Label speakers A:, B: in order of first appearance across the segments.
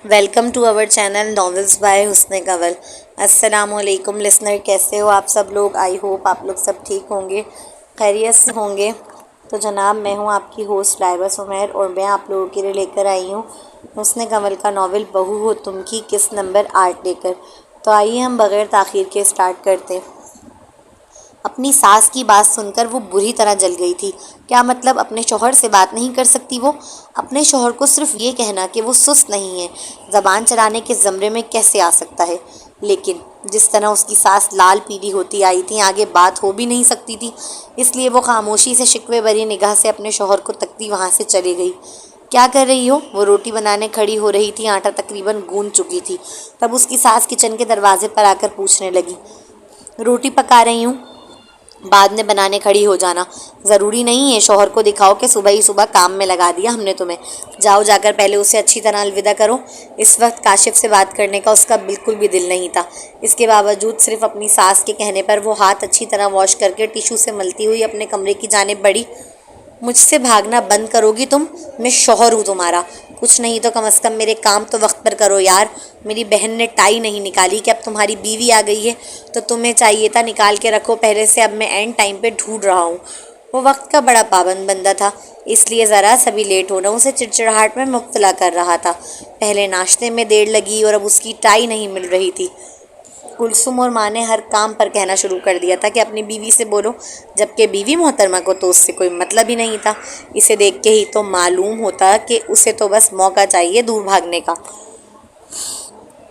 A: Welcome to our channel novels by Hassan Kanwal. السلام علیکم listener, کیسے ہو آپ سب لوگ؟ آئی ہوپ آپ لوگ سب ٹھیک ہوں گے، خیریت سے ہوں گے۔ تو جناب، میں ہوں آپ کی ہوسٹ لائبہ سمیر، اور میں آپ لوگوں کے لیے لے کر آئی ہوں حسن کنول کا ناول بہو ہو تم کی کس نمبر 8 لے کر۔ تو آئیے ہم بغیر تاخیر کے اسٹارٹ کرتے ہیں۔ اپنی ساس کی بات سن کر وہ بری طرح جل گئی تھی۔ کیا مطلب اپنے شوہر سے بات نہیں کر سکتی وہ؟ اپنے شوہر کو صرف یہ کہنا کہ وہ سست نہیں ہے، زبان چلانے کے زمرے میں کیسے آ سکتا ہے؟ لیکن جس طرح اس کی ساس لال پیلی ہوتی آئی تھی، آگے بات ہو بھی نہیں سکتی تھی، اس لیے وہ خاموشی سے شکوے بھری نگاہ سے اپنے شوہر کو تکتی وہاں سے چلی گئی۔ کیا کر رہی ہو؟ وہ روٹی بنانے کھڑی ہو رہی تھی، آٹا تقریباً گوندھ چکی تھی، تب اس کی ساس کچن کے دروازے پر آ کر پوچھنے لگی۔ روٹی پکا رہی ہوں، بعد میں بنانے کھڑی ہو جانا۔ ضروری نہیں ہے، شوہر کو دکھاؤ کہ صبح ہی صبح کام میں لگا دیا ہم نے تمہیں۔ جاؤ، جا کر پہلے اسے اچھی طرح الوداع کرو۔ اس وقت کاشف سے بات کرنے کا اس کا بالکل بھی دل نہیں تھا۔ اس کے باوجود صرف اپنی ساس کے کہنے پر وہ ہاتھ اچھی طرح واش کر کے ٹیشو سے ملتی ہوئی اپنے کمرے کی جانب بڑھی۔ مجھ سے بھاگنا بند کرو گی تم؟ میں شوہر ہوں تمہارا، کچھ نہیں تو کم از کم میرے کام تو وقت پر کرو یار۔ میری بہن نے ٹائی نہیں نکالی کہ اب تمہاری بیوی آ گئی ہے تو تمہیں چاہیے تھا نکال کے رکھو پہلے سے، اب میں اینڈ ٹائم پہ ڈھونڈ رہا ہوں۔ وہ وقت کا بڑا پابند بندہ تھا، اس لیے ذرا سبھی لیٹ ہونا اسے چڑچڑاہٹ میں مبتلا کر رہا تھا۔ پہلے ناشتے میں دیر لگی اور اب اس کی ٹائی نہیں مل رہی تھی۔ کلثوم اور ماں نے ہر کام پر کہنا شروع کر دیا تھا کہ اپنی بیوی سے بولو، جبکہ بیوی محترمہ کو تو اس سے کوئی مطلب ہی نہیں تھا۔ اسے دیکھ کے ہی تو معلوم ہوتا کہ اسے تو بس موقع چاہیے دور بھاگنے کا۔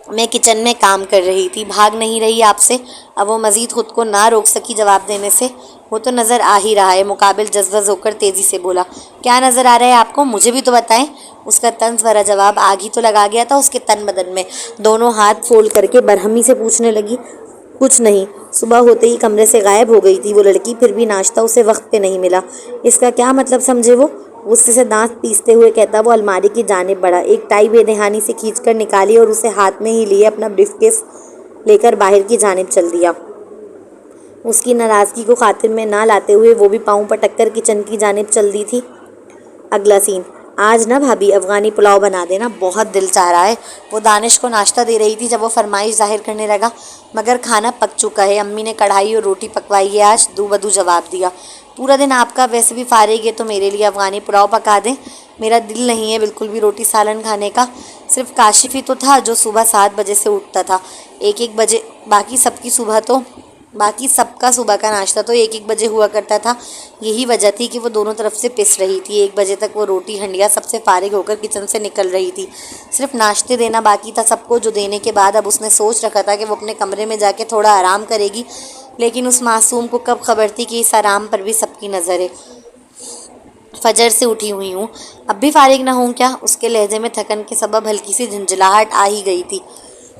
A: میں کچن میں کام کر رہی تھی، بھاگ نہیں رہی آپ سے؟ اب وہ مزید خود کو نہ روک سکی جواب دینے سے۔ وہ تو نظر آ ہی رہا ہے، مقابل جذبہ ہو کر تیزی سے بولا۔ کیا نظر آ رہا ہے آپ کو؟ مجھے بھی تو بتائیں۔ اس کا طنز بھرا جواب آگ ہی تو لگا گیا تھا اس کے تن بدن میں۔ دونوں ہاتھ فولڈ کر کے برہمی سے پوچھنے لگی۔ کچھ نہیں، صبح ہوتے ہی کمرے سے غائب ہو گئی تھی وہ لڑکی، پھر بھی ناشتہ اسے وقت پہ نہیں ملا۔ اس کا کیا مطلب سمجھے وہ؟ غصے سے دانت پیستے ہوئے کہتا وہ الماری کی جانب بڑھا، ایک ٹائی بے دہانی سے کھینچ کر نکالی اور اسے ہاتھ میں ہی لیے اپنا بریف کیس لے کر باہر کی جانب چل دیا۔ اس کی ناراضگی کو خاطر میں نہ لاتے ہوئے وہ بھی پاؤں پٹک کر کچن کی جانب چل دی تھی۔ اگلا سین۔ آج نا بھابھی افغانی پلاؤ بنا دینا، بہت دل چاہ رہا ہے۔ وہ دانش کو ناشتہ دے رہی تھی جب وہ فرمائش ظاہر کرنے لگا۔ مگر کھانا پک چکا ہے، امی نے کڑھائی اور روٹی پکوائی ہے آج، دو بدو جواب دیا۔ پورا دن آپ کا ویسے بھی فارغ ہے تو میرے لیے افغانی پلاؤ پکا دیں؟ میرا دل نہیں ہے بالکل بھی روٹی سالن کھانے کا۔ صرف کاشف ہی تو تھا جو صبح 7 بجے سے اٹھتا تھا، 1 بجے، باقی سب کا صبح کا ناشتہ تو 1 بجے ہوا کرتا تھا۔ یہی وجہ تھی کہ وہ دونوں طرف سے پس رہی تھی۔ 1 بجے تک وہ روٹی ہنڈیا سب سے فارغ ہو کر کچن سے نکل رہی تھی۔ صرف ناشتے دینا باقی تھا سب کو، جو دینے کے بعد اب اس نے سوچ رکھا تھا کہ وہ اپنے کمرے میں جا کے تھوڑا آرام کرے گی، لیکن اس معصوم کو کب خبر تھی کہ اس آرام پر بھی سب کی نظر ہے۔ فجر سے اٹھی ہوئی ہوں، اب بھی فارغ نہ ہوں کیا؟ اس کے لہجے میں تھکن کے سبب ہلکی سی جھنجھلاہٹ آ ہی گئی تھی۔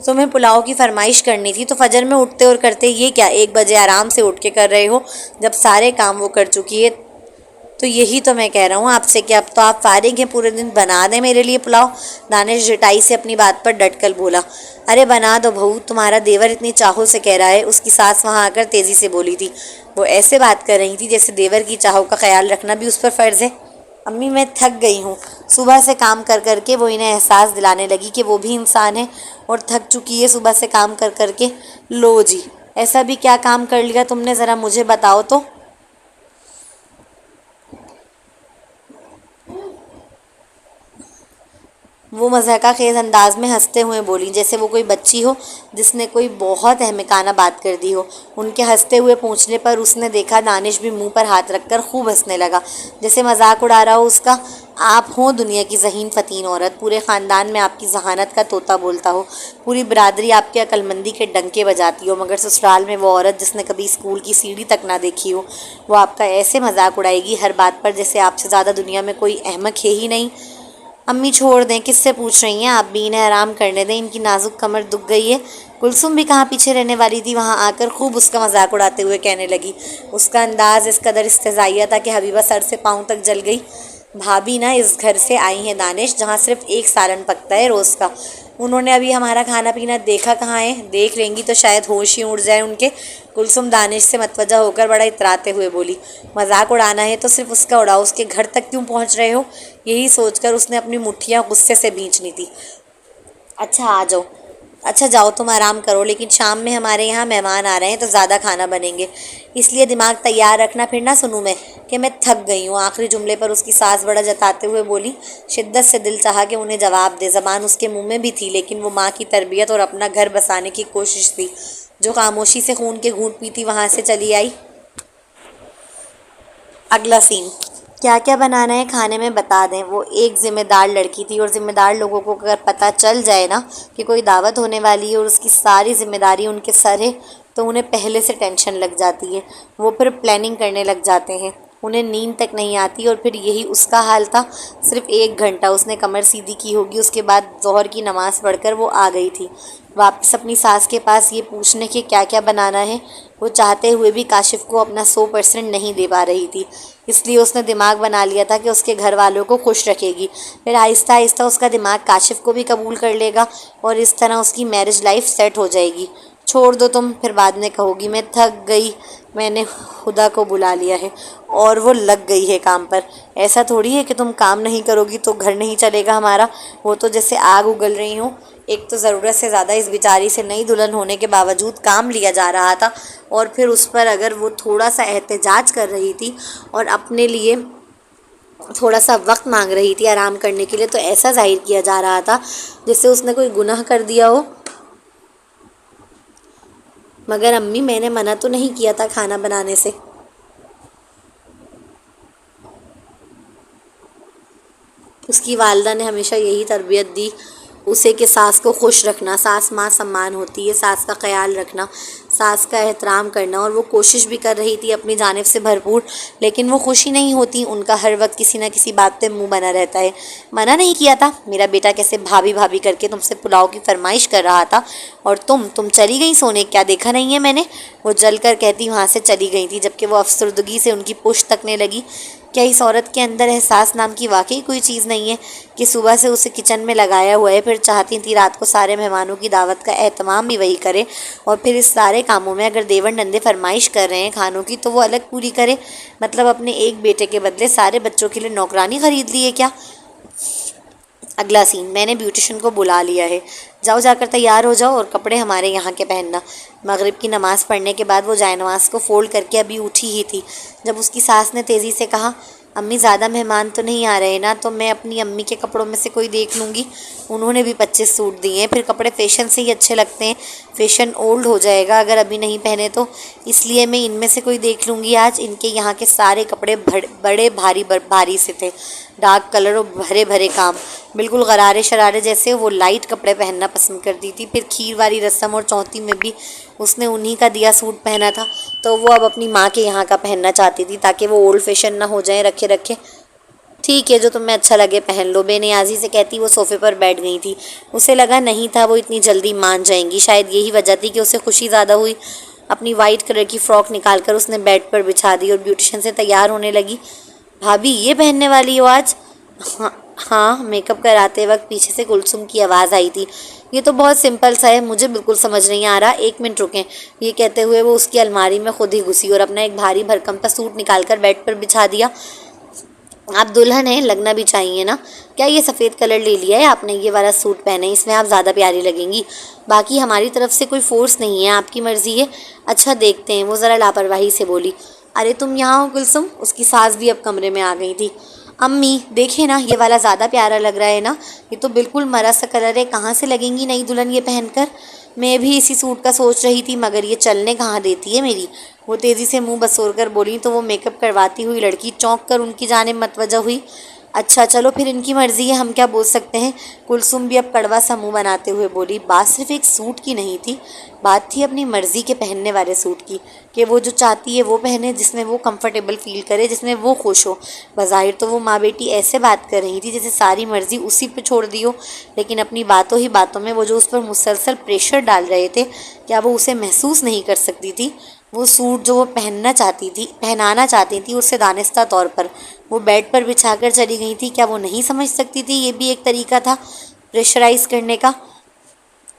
A: تمہیں پلاؤ کی فرمائش کرنی تھی تو فجر میں اٹھتے اور کرتے، یہ کیا 1 بجے آرام سے اٹھ کے کر رہے ہو جب سارے کام وہ کر چکی ہے؟ تو یہی تو میں کہہ رہا ہوں آپ سے کہ اب تو آپ فارغ ہیں پورے دن، بنا دیں میرے لیے پلاؤ۔ دانش جٹائی سے اپنی بات پر ڈٹ کر بولا۔ ارے بنا دو بہو، تمہارا دیور اتنی چاہوں سے کہہ رہا ہے، اس کی ساس وہاں آ کر تیزی سے بولی تھی۔ وہ ایسے بات کر رہی تھی جیسے دیور کی چاہوں کا خیال رکھنا بھی اس پر فرض ہے۔ امی میں تھک گئی ہوں، صبح سے کام کر کر کے۔ وہ انہیں احساس دلانے لگی کہ وہ بھی انسان ہے اور تھک چکی ہے صبح سے کام کر کر کے۔ لو جی، ایسا بھی کیا کام کر لیا تم نے، ذرا مجھے بتاؤ تو۔ وہ مضحکہ خیز انداز میں ہنستے ہوئے بولی، جیسے وہ کوئی بچی ہو جس نے کوئی بہت احمقانہ بات کر دی ہو۔ ان کے ہنستے ہوئے پوچھنے پر اس نے دیکھا دانش بھی منہ پر ہاتھ رکھ کر خوب ہنسنے لگا، جیسے مذاق اڑا رہا ہو اس کا۔ آپ ہوں دنیا کی ذہین فتین عورت، پورے خاندان میں آپ کی ذہانت کا طوطا بولتا ہو، پوری برادری آپ کی عقلمندی کے ڈنکے بجاتی ہو، مگر سسرال میں وہ عورت جس نے کبھی اسکول کی سیڑھی تک نہ دیکھی ہو، وہ آپ کا ایسے مذاق اڑائے گی ہر بات پر جیسے آپ سے زیادہ دنیا میں کوئی احمق ہے ہی نہیں۔ امی چھوڑ دیں، کس سے پوچھ رہی ہیں آپ بھی، انہیں آرام کرنے دیں، ان کی نازک کمر دکھ گئی ہے۔ کلثوم بھی کہاں پیچھے رہنے والی تھی، وہاں آ کر خوب اس کا مذاق اڑاتے ہوئے کہنے لگی۔ اس کا انداز اس قدر استہزائیہ تھا کہ حبیبہ سر سے پاؤں تک جل گئی۔ بھابھی نا اس گھر سے آئی ہیں دانش، جہاں صرف 1 سالن پکتا ہے روز کا۔ انہوں نے ابھی ہمارا کھانا پینا دیکھا کہاں ہے، دیکھ لیں گی تو شاید ہوش ہی اڑ جائے ان کے۔ کلثوم دانش سے متوجہ ہو کر بڑا اتراتے ہوئے بولی۔ مذاق اڑانا ہے تو صرف اس کا اڑاؤ، اس کے گھر تک کیوں پہنچ رہے ہو؟ یہی سوچ کر اس نے اپنی مٹھیاں غصے سے بھینچ لی تھی۔ اچھا آ جاؤ، اچھا جاؤ تم آرام کرو، لیکن شام میں ہمارے یہاں مہمان آ رہے ہیں تو زیادہ کھانا بنیں گے، اس لیے دماغ تیار رکھنا، پھر نہ سنوں میں کہ میں تھک گئی ہوں۔ آخری جملے پر اس کی سانس بڑا جتاتے ہوئے بولی۔ شدت سے دل چاہا کہ انہیں جواب دے، زبان اس کے منہ میں بھی تھی، لیکن وہ ماں کی تربیت اور اپنا گھر بسانے کی کوشش تھی جو خاموشی سے خون کے گھونٹ پیتی وہاں سے چلی آئی۔ اگلا سین۔ کیا کیا بنانا ہے کھانے میں بتا دیں۔ وہ ایک ذمہ دار لڑکی تھی، اور ذمہ دار لوگوں کو اگر پتہ چل جائے نا کہ کوئی دعوت ہونے والی ہے اور اس کی ساری ذمہ داری ان کے سر ہے تو انہیں پہلے سے ٹینشن لگ جاتی ہے، وہ پھر پلاننگ کرنے لگ جاتے ہیں، انہیں نیند تک نہیں آتی۔ اور پھر یہی اس کا حال تھا۔ صرف 1 گھنٹہ اس نے کمر سیدھی کی ہوگی، اس کے بعد ظہر کی نماز پڑھ کر وہ آ گئی تھی واپس اپنی ساس کے پاس، یہ پوچھنے کہ کیا کیا بنانا ہے۔ وہ چاہتے ہوئے بھی کاشف کو اپنا 100% نہیں دے پا رہی تھی، اس لیے اس نے دماغ بنا لیا تھا کہ اس کے گھر والوں کو خوش رکھے گی، پھر آہستہ آہستہ اس کا دماغ کاشف کو بھی قبول کر لے گا اور اس طرح اس کی میرج لائف سیٹ ہو جائے گی۔ چھوڑ دو تم، پھر بعد میں کہو گی میں تھک گئی، میں نے خدا کو بلا لیا ہے اور وہ لگ گئی ہے کام پر۔ ایسا تھوڑی ہے کہ تم کام نہیں کرو گی تو گھر نہیں چلے گا ہمارا۔ وہ تو جیسے آگ اگل رہی ہوں، ایک تو ضرورت سے زیادہ اس بیچاری سے نئی دلہن ہونے کے باوجود کام لیا جا رہا تھا، اور پھر اس پر اگر وہ تھوڑا سا احتجاج کر رہی تھی اور اپنے لیے تھوڑا سا وقت مانگ رہی تھی آرام کرنے کے لیے، تو ایسا ظاہر کیا جا رہا تھا جیسے اس نے کوئی گناہ کر دیا ہو۔ مگر امی، میں نے منع تو نہیں کیا تھا کھانا بنانے سے۔ اس کی والدہ نے ہمیشہ یہی تربیت دی اسے کہ ساس کو خوش رکھنا، ساس ماں سمان ہوتی ہے، ساس کا خیال رکھنا، ساس کا احترام کرنا، اور وہ کوشش بھی کر رہی تھی اپنی جانب سے بھرپور، لیکن وہ خوشی نہیں ہوتی، ان کا ہر وقت کسی نہ کسی بات پہ منہ بنا رہتا ہے۔ منع نہیں کیا تھا، میرا بیٹا کیسے بھابھی بھابھی کر کے تم سے پلاؤ کی فرمائش کر رہا تھا، اور تم چلی گئی سونے، کیا دیکھا نہیں ہے میں نے؟ وہ جل کر کہتی وہاں سے چلی گئی تھی، جبکہ وہ افسردگی سے ان کی پشت تکنے لگی۔ کیا اس عورت کے اندر احساس نام کی واقعی کوئی چیز نہیں ہے کہ صبح سے اسے کچن میں لگایا ہوا ہے، پھر چاہتی تھی رات کو سارے مہمانوں کی دعوت کا اہتمام بھی وہی کرے، اور پھر اس سارے کاموں میں اگر دیور نندے فرمائش کر رہے ہیں کھانوں کی تو وہ الگ پوری کرے؟ مطلب اپنے ایک بیٹے کے بدلے سارے بچوں کے لیے نوکرانی خرید لی ہے کیا؟ اگلا سین۔ میں نے بیوٹیشن کو بلا لیا ہے، جاؤ جا کر تیار ہو جاؤ اور کپڑے ہمارے یہاں کے پہننا۔ مغرب کی نماز پڑھنے کے بعد وہ جائے نماز کو فولڈ کر کے ابھی اٹھی ہی تھی جب اس کی ساس نے تیزی سے کہا، امی زیادہ مہمان تو نہیں آ رہے نا، تو میں اپنی امی کے کپڑوں میں سے کوئی دیکھ لوں گی، انہوں نے بھی 25 سوٹ دیے ہیں، پھر کپڑے فیشن سے ہی اچھے لگتے ہیں، فیشن اولڈ ہو جائے گا اگر ابھی نہیں پہنے تو، اس لیے میں ان میں سے کوئی دیکھ لوں گی آج۔ ان کے یہاں کے سارے کپڑے بڑے بھاری سے تھے، ڈارک کلر اور بھرے بھرے کام، بالکل غرارے شرارے جیسے۔ وہ لائٹ کپڑے پہننا پسند کرتی تھی، پھر کھیر والی رسم اور چوتھی میں بھی اس نے انہی کا دیا سوٹ پہنا تھا، تو وہ اب اپنی ماں کے یہاں کا پہننا چاہتی تھی تاکہ وہ اولڈ فیشن نہ ہو جائیں رکھے رکھے۔ ٹھیک ہے، جو تمہیں اچھا لگے پہن لو، بے نیازی سے کہتی وہ صوفے پر بیٹھ گئی تھی۔ اسے لگا نہیں تھا وہ اتنی جلدی مان جائیں گی، شاید یہی وجہ تھی کہ اسے خوشی زیادہ ہوئی۔ اپنی وائٹ کلر کی فراک نکال کر اس نے بیڈ پر بچھا دی اور بیوٹیشن سے تیار ہونے لگی۔ بھابھی یہ پہننے والی ہو آج؟ ہاں، میک اپ کراتے وقت پیچھے سے کلثوم کی آواز آئی تھی۔ یہ تو بہت سمپل سا ہے، مجھے بالکل سمجھ نہیں آ رہا، 1 منٹ رکیں۔ یہ کہتے ہوئے وہ اس کی الماری میں خود ہی گھسی اور اپنا ایک بھاری بھرکم کا سوٹ نکال کر بیڈ پر بچھا دیا۔ آپ دلہن ہیں، لگنا بھی چاہیے نا، کیا یہ سفید کلر لے لیا ہے آپ نے؟ یہ والا سوٹ پہنے، اس میں آپ زیادہ پیاری لگیں گی، باقی ہماری طرف سے کوئی فورس نہیں ہے، آپ کی مرضی ہے۔ اچھا دیکھتے ہیں، وہ ذرا لاپرواہی سے بولی۔ ارے تم یہاں ہو کلثوم؟ اس کی ساس بھی اب کمرے میں آ گئی تھی۔ امی دیکھیں نا، یہ والا زیادہ پیارا لگ رہا ہے نا، یہ تو بالکل مرا سا کلر ہے، کہاں سے لگیں گی نئی دلہن یہ پہن کر؟ میں بھی اسی سوٹ کا سوچ رہی تھی، مگر یہ چلنے کہاں دیتی ہے میری، وہ تیزی سے منہ بسور کر بولی، تو وہ میک اپ کرواتی ہوئی لڑکی چونک کر ان کی جانب متوجہ ہوئی۔ اچھا چلو پھر ان کی مرضی ہے، ہم کیا بول سکتے ہیں؟ کلثوم بھی اب کڑوا سا منہ بناتے ہوئے بولی۔ بات صرف ایک سوٹ کی نہیں تھی، بات تھی اپنی مرضی کے پہننے والے سوٹ کی، کہ وہ جو چاہتی ہے وہ پہنے، جس میں وہ کمفرٹیبل فیل کرے، جس میں وہ خوش ہو۔ بظاہر تو وہ ماں بیٹی ایسے بات کر رہی تھی جیسے ساری مرضی اسی پہ چھوڑ دی ہو، لیکن اپنی باتوں ہی باتوں میں وہ جو اس پر مسلسل پریشر ڈال رہے تھے، کیا وہ اسے محسوس نہیں کر سکتی تھی؟ وہ سوٹ جو وہ پہنانا چاہتی تھی، اس سے دانستہ طور پر وہ بیڈ پر بچھا کر چلی گئی تھی، کیا وہ نہیں سمجھ سکتی تھی یہ بھی ایک طریقہ تھا پریشرائز کرنے کا؟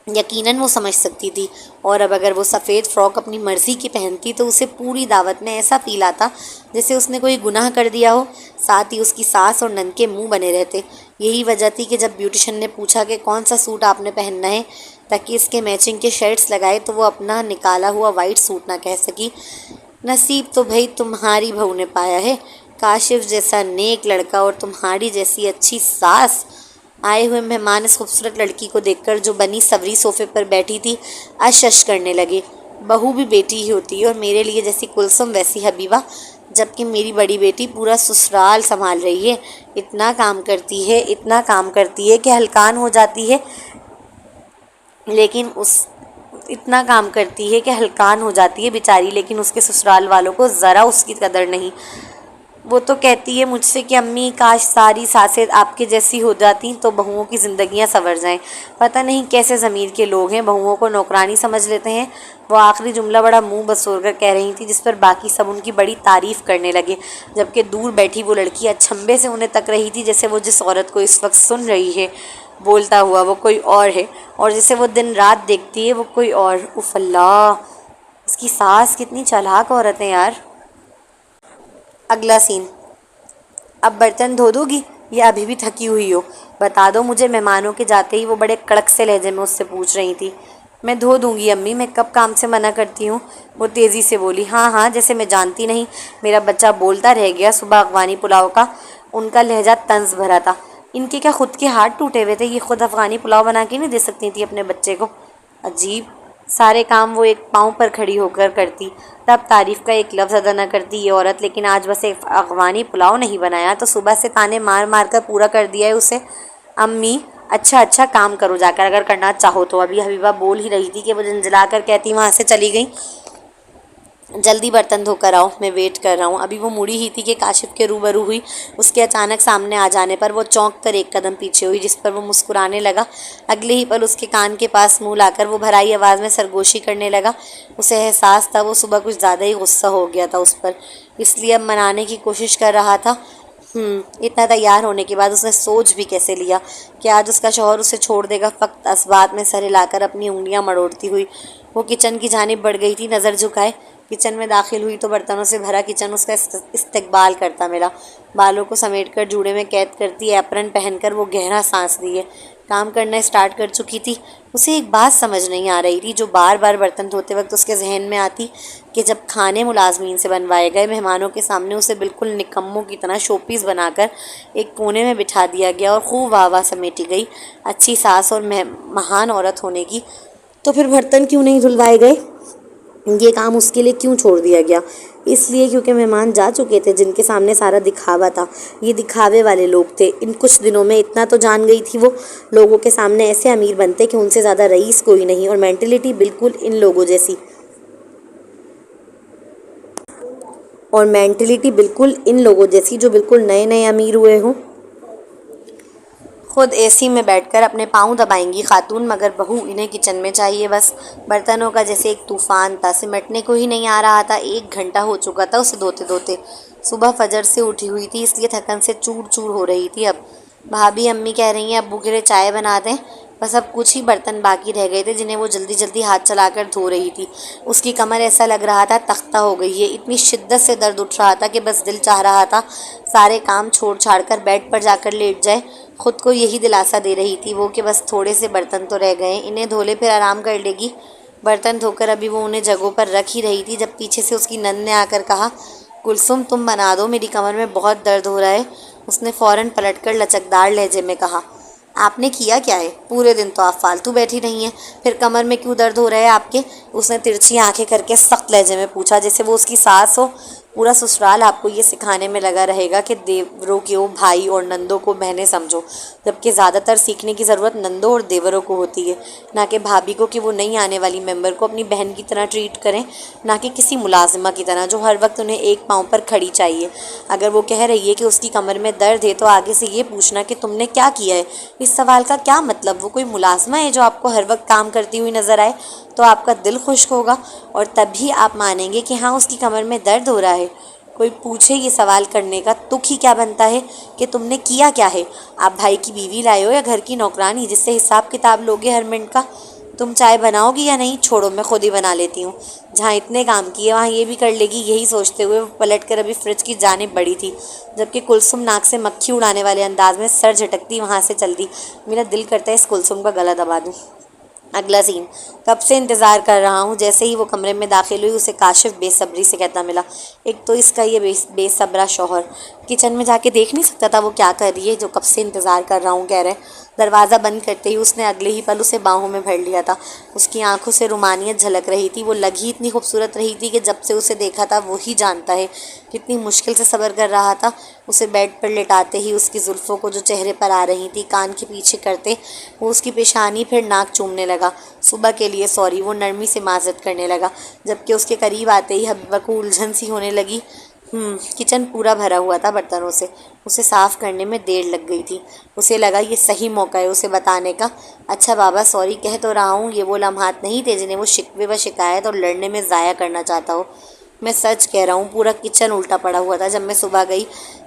A: یقیناً وہ سمجھ سکتی تھی، اور اب اگر وہ سفید فراک اپنی مرضی کی پہنتی تو اسے پوری دعوت میں ایسا فیل آتا جیسے اس نے کوئی گناہ کر دیا ہو۔ ساتھ ہی اس کی ساس اور نند کے منہ بنے رہتے۔ یہی وجہ تھی کہ جب بیوٹیشن نے پوچھا کہ کون سا سوٹ آپ نے پہننا ہے تاکہ اس کے میچنگ کے شیڈز لگائے، تو وہ اپنا نکالا ہوا وائٹ سوٹ نہ کہہ سکی۔ نصیب تو بھئی تمہاری بہو نے پایا ہے، کاشف جیسا نیک لڑکا اور تمہاری جیسی اچھی ساس۔ آئے ہوئے مہمان اس خوبصورت لڑکی کو دیکھ کر جو بنی سوری صوفے پر بیٹھی تھی اش اش کرنے لگے۔ بہو بھی بیٹی ہی ہوتی ہے، اور میرے لیے جیسی کلثم ویسی حبیبہ، جبکہ میری بڑی بیٹی پورا سسرال سنبھال رہی ہے، اتنا کام کرتی ہے کہ ہلکان ہو جاتی ہے، بیچاری، لیکن اس کے سسرال والوں کو ذرا اس کی قدر نہیں۔ وہ تو کہتی ہے مجھ سے کہ امی کاش ساری ساسیں آپ کے جیسی ہو جاتی تو بہوؤں کی زندگیاں سنور جائیں۔ پتہ نہیں کیسے ضمیر کے لوگ ہیں، بہوؤں کو نوکرانی سمجھ لیتے ہیں۔ وہ آخری جملہ بڑا منہ بسور کر کہہ رہی تھی، جس پر باقی سب ان کی بڑی تعریف کرنے لگے، جبکہ دور بیٹھی وہ لڑکی اچھمبے سے انہیں تک رہی تھی، جیسے وہ جس عورت کو اس وقت سن رہی ہے بولتا ہوا وہ کوئی اور ہے، اور جسے وہ دن رات دیکھتی ہے وہ کوئی اور۔ اف اللہ، اس کی ساس کتنی چالاک عورت ہے یار۔ اگلا سین۔ اب برتن دھو دو گی یا ابھی بھی تھکی ہوئی ہو؟ بتا دو مجھے۔ مہمانوں کے جاتے ہی وہ بڑے کڑک سے لہجے میں اس سے پوچھ رہی تھی۔ میں دھو دوں گی امی، میں کب کام سے منع کرتی ہوں؟ وہ تیزی سے بولی۔ ہاں ہاں، جیسے میں جانتی نہیں، میرا بچہ بولتا رہ گیا صبح افغانی پلاؤ کا۔ ان کا لہجہ طنز بھرا تھا۔ ان کے کیا خود کے ہاتھ ٹوٹے ہوئے تھے؟ یہ خود افغانی پلاؤ بنا کے نہیں دے سکتی تھی اپنے بچے کو؟ عجیب، سارے کام وہ ایک پاؤں پر کھڑی ہو کر کرتی، تب تعریف کا ایک لفظ ادا نہ کرتی یہ عورت، لیکن آج بس ایک افغانی پلاؤ نہیں بنایا تو صبح سے تانے مار مار کر پورا کر دیا ہے اسے۔ امی اچھا کام کرو جا کر، اگر کرنا چاہو تو۔ ابھی حبیبہ بول ہی رہی تھی کہ وہ جھنجھلا کر کہتی وہاں سے چلی گئی، جلدی برتن دھو کر آؤ، میں ویٹ کر رہا ہوں۔ ابھی وہ مڑی ہی تھی کہ کاشف کے روبرو ہوئی۔ اس کے اچانک سامنے آ جانے پر وہ چونک کر ایک قدم پیچھے ہوئی، جس پر وہ مسکرانے لگا۔ اگلے ہی پل اس کے کان کے پاس منہ لا کر وہ بھرائی آواز میں سرگوشی کرنے لگا۔ اسے احساس تھا وہ صبح کچھ زیادہ ہی غصہ ہو گیا تھا اس پر، اس لیے اب منانے کی کوشش کر رہا تھا۔ اتنا تیار ہونے کے بعد اس نے سوچ بھی کیسے لیا کہ آج اس کا شوہر اسے چھوڑ دے گا؟ فقط اسبات میں سر ہلا کر اپنی انگلیاں مڑوڑتی ہوئی وہ کچن کی جانب بڑھ گئی تھی۔ نظر جھکائے کچن میں داخل ہوئی تو برتنوں سے بھرا کچن اس کا استقبال کرتا ملا۔ بالوں کو سمیٹ کر جوڑے میں قید کرتی ایپرن پہن کر وہ گہرا سانس لیے کام کرنا اسٹارٹ کر چکی تھی۔ اسے ایک بات سمجھ نہیں آ رہی تھی جو بار بار برتن دھوتے وقت اس کے ذہن میں آتی، کہ جب کھانے ملازمین سے بنوائے گئے، مہمانوں کے سامنے اسے بالکل نکموں کی طرح شو پیس بنا کر ایک کونے میں بٹھا دیا گیا اور خوب واہ واہ سمیٹی گئی اچھی ساس اور مہان عورت ہونے کی، تو پھر برتن کیوں نہیں دھلوائے گئے؟ یہ کام اس کے لیے کیوں چھوڑ دیا گیا؟ اس لیے کیونکہ مہمان جا چکے تھے جن کے سامنے سارا دکھاوا تھا۔ یہ دکھاوے والے لوگ تھے۔ ان کچھ دنوں میں اتنا تو جان گئی تھی وہ، لوگوں کے سامنے ایسے امیر بنتے کہ ان سے زیادہ رئیس کوئی نہیں، اور مینٹلٹی بالکل ان لوگوں جیسی جو بالکل نئے نئے امیر ہوئے ہوں۔ خود اے سی میں بیٹھ کر اپنے پاؤں دبائیں گی خاتون، مگر بہو انہیں کچن میں چاہیے بس۔ برتنوں کا جیسے ایک طوفان تھا، سمٹنے کو ہی نہیں آ رہا تھا۔ 1 گھنٹہ ہو چکا تھا اسے دھوتے دھوتے۔ صبح فجر سے اٹھی ہوئی تھی، اس لیے تھکن سے چور چور ہو رہی تھی۔ اب بھابھی امی کہہ رہی ہیں ابو کے لیے چائے بنا دیں، بس اب کچھ ہی برتن باقی رہ گئے تھے جنہیں وہ جلدی جلدی ہاتھ چلا کر دھو رہی تھی۔ اس کی کمر ایسا لگ رہا تھا تختہ ہو گئی ہے، اتنی شدت سے درد اٹھ رہا تھا کہ بس دل چاہ رہا تھا سارے کام چھوڑ چھاڑ کر بیڈ پر جا کر لیٹ جائے۔ خود کو یہی دلاسا دے رہی تھی وہ کہ بس تھوڑے سے برتن تو رہ گئے، انہیں دھو لے پھر آرام کر لے گی۔ برتن دھو کر ابھی وہ انہیں جگہوں پر رکھ ہی رہی تھی جب پیچھے سے اس کی نند نے آ کر کہا، کلثوم تم بنا دو، میری کمر میں بہت درد ہو رہا ہے۔ اس نے فوراً پلٹ کر لچکدار لہجے میں کہا، آپ نے کیا کیا ہے؟ پورے دن تو آپ فالتو بیٹھی رہی ہیں، پھر کمر میں کیوں درد ہو رہا ہے آپ کے؟ اس نے ترچھی آنکھیں کر کے سخت لہجے میں پوچھا، جیسے وہ اس کی ساس ہو۔ پورا سسرال آپ کو یہ سکھانے میں لگا رہے گا کہ دیوروں کو بھائی اور نندوں کو بہنیں سمجھو، جبکہ زیادہ تر سیکھنے کی ضرورت نندوں اور دیوروں کو ہوتی ہے، نہ کہ بھابھی کو کہ وہ نئی آنے والی ممبر کو اپنی بہن کی طرح ٹریٹ کریں، نہ کہ کسی ملازمہ کی طرح جو ہر وقت انہیں ایک پاؤں پر کھڑی چاہیے۔ اگر وہ کہہ رہی ہے کہ اس کی کمر میں درد ہے تو آگے سے یہ پوچھنا کہ تم نے کیا کیا ہے۔ اس سوال کا کیا مطلب؟ وہ کوئی ملازمہ ہے جو آپ کو ہر وقت کام کرتی ہوئی نظر آئے تو آپ کا دل خشک ہوگا، اور تبھی آپ مانیں گے کہ ہاں اس کی کمر میں درد ہو رہا ہے۔ کوئی پوچھے یہ سوال کرنے کا تک ہی کیا بنتا ہے کہ تم نے کیا کیا ہے؟ آپ بھائی کی بیوی لائے ہو یا گھر کی نوکرانی جس سے حساب کتاب لوگے ہر منٹ کا؟ تم چائے بناؤ گی یا نہیں؟ چھوڑو میں خود ہی بنا لیتی ہوں، جہاں اتنے کام کیے وہاں یہ بھی کر لے گی۔ یہی سوچتے ہوئے وہ پلٹ کر ابھی فریج کی جانب بڑھی تھی، جبکہ کلثوم ناک سے مکھی اڑانے والے انداز میں سر جھٹکتی وہاں سے چلتی۔ میرا دل کرتا ہے اس کلثوم کا گلا دبا دوں۔ اگلا سین، کب سے انتظار کر رہا ہوں۔ جیسے ہی وہ کمرے میں داخل ہوئی اسے کاشف بے صبری سے کہتا ملا، ایک تو اس کا یہ بے صبرا شوہر کچن میں جا کے دیکھ نہیں سکتا تھا وہ کیا کر رہی ہے جو کب سے انتظار کر رہا ہوں کہہ رہے۔ دروازہ بند کرتے ہی اس نے اگلے ہی پل اسے باہوں میں بھر لیا تھا۔ اس کی آنکھوں سے رومانیت جھلک رہی تھی، وہ لگ ہی اتنی خوبصورت رہی تھی کہ جب سے اسے دیکھا تھا وہی جانتا ہے کتنی مشکل سے صبر کر رہا تھا۔ اسے بیڈ پر لٹاتے ہی اس کی زلفوں کو جو چہرے پر آ رہی تھی کان کے پیچھے کرتے وہ اس کی پیشانی پھر ناک چومنے لگا۔ صبح کے لیے سوری، وہ نرمی سے معذرت کرنے لگا، جبکہ اس کے قریب آتے ہی حبیبہ کو الجھن سی ہونے لگی۔ کچن پورا بھرا ہوا تھا برتنوں سے، اسے صاف کرنے میں دیر لگ گئی تھی۔ اسے لگا یہ صحیح موقع ہے اسے بتانے کا۔ اچھا بابا سوری کہہ تو رہا ہوں، یہ وہ لمحات نہیں تھے جنہیں وہ شکوے و شکایت اور لڑنے میں ضائع کرنا چاہتا ہو۔ میں سچ کہہ رہا ہوں، پورا کچن الٹا پڑا ہوا تھا جب میں صبح گئی،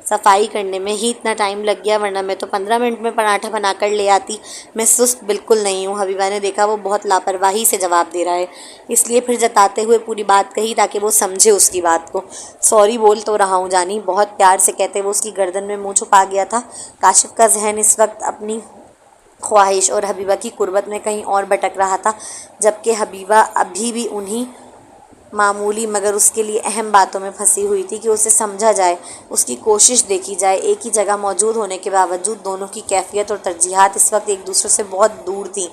A: صفائی کرنے میں ہی اتنا ٹائم لگ گیا، ورنہ میں تو 15 منٹ میں پراٹھا بنا کر لے آتی۔ میں سست بالکل نہیں ہوں۔ حبیبہ نے دیکھا وہ بہت لاپرواہی سے جواب دے رہا ہے، اس لیے پھر جتاتے ہوئے پوری بات کہی تاکہ وہ سمجھے اس کی بات کو۔ سوری بول تو رہا ہوں جانی، بہت پیار سے کہتے وہ اس کی گردن میں منہ چھپا گیا تھا۔ کاشف کا ذہن اس وقت اپنی خواہش اور حبیبہ کی قربت میں کہیں اور بھٹک رہا تھا، جبکہ حبیبہ ابھی بھی انہی معمولی مگر اس کے لیے اہم باتوں میں پھنسی ہوئی تھی کہ اسے سمجھا جائے، اس کی کوشش دیکھی جائے۔ ایک ہی جگہ موجود ہونے کے باوجود دونوں کی کیفیت اور ترجیحات اس وقت ایک دوسرے سے بہت دور تھیں۔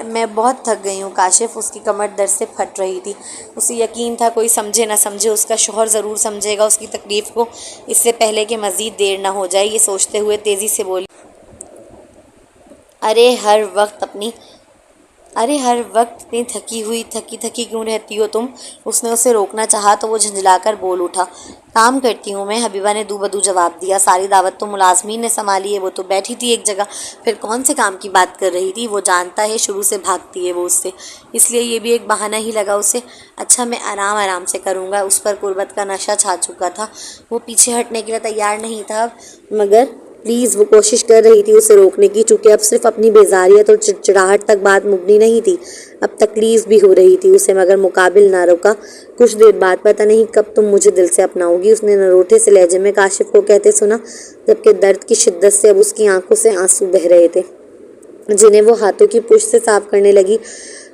A: میں بہت تھک گئی ہوں کاشف، اس کی کمر درد سے پھٹ رہی تھی۔ اسے یقین تھا کوئی سمجھے نہ سمجھے اس کا شوہر ضرور سمجھے گا اس کی تکلیف کو، اس سے پہلے کہ مزید دیر نہ ہو جائے۔ یہ سوچتے ہوئے تیزی سے بولی، ارے ہر وقت اتنی تھکی کیوں رہتی ہو تم؟ اس نے اسے روکنا چاہا تو وہ جھنجھلا کر بول اٹھا، کام کرتی ہوں میں، حبیبہ نے دو بدو جواب دیا۔ ساری دعوت تو ملازمین نے سنبھالی ہے، وہ تو بیٹھی تھی ایک جگہ، پھر کون سے کام کی بات کر رہی تھی؟ وہ جانتا ہے شروع سے بھاگتی ہے وہ اس سے، اس لیے یہ بھی ایک بہانہ ہی لگا اسے۔ اچھا میں آرام سے کروں گا۔ اس پر قربت کا نشہ چھا چکا تھا، وہ پیچھے ہٹنے کے لیے تیار نہیں تھا، مگر پلیز وہ کوشش کر رہی تھی اسے روکنے کی، چونکہ اب صرف اپنی بیزاریت اور چڑچڑاہٹ تک بات مبنی نہیں تھی، اب تکلیف بھی ہو رہی تھی اسے، مگر مقابل نہ روکا۔ کچھ دیر بعد، پتہ نہیں کب تم مجھے دل سے اپناؤ گی، اس نے نروٹے سے لہجے میں کاشف کو کہتے سنا، جبکہ درد کی شدت سے اب اس کی آنکھوں سے آنسو بہہ رہے تھے جنہیں وہ ہاتھوں کی پشت سے صاف کرنے لگی۔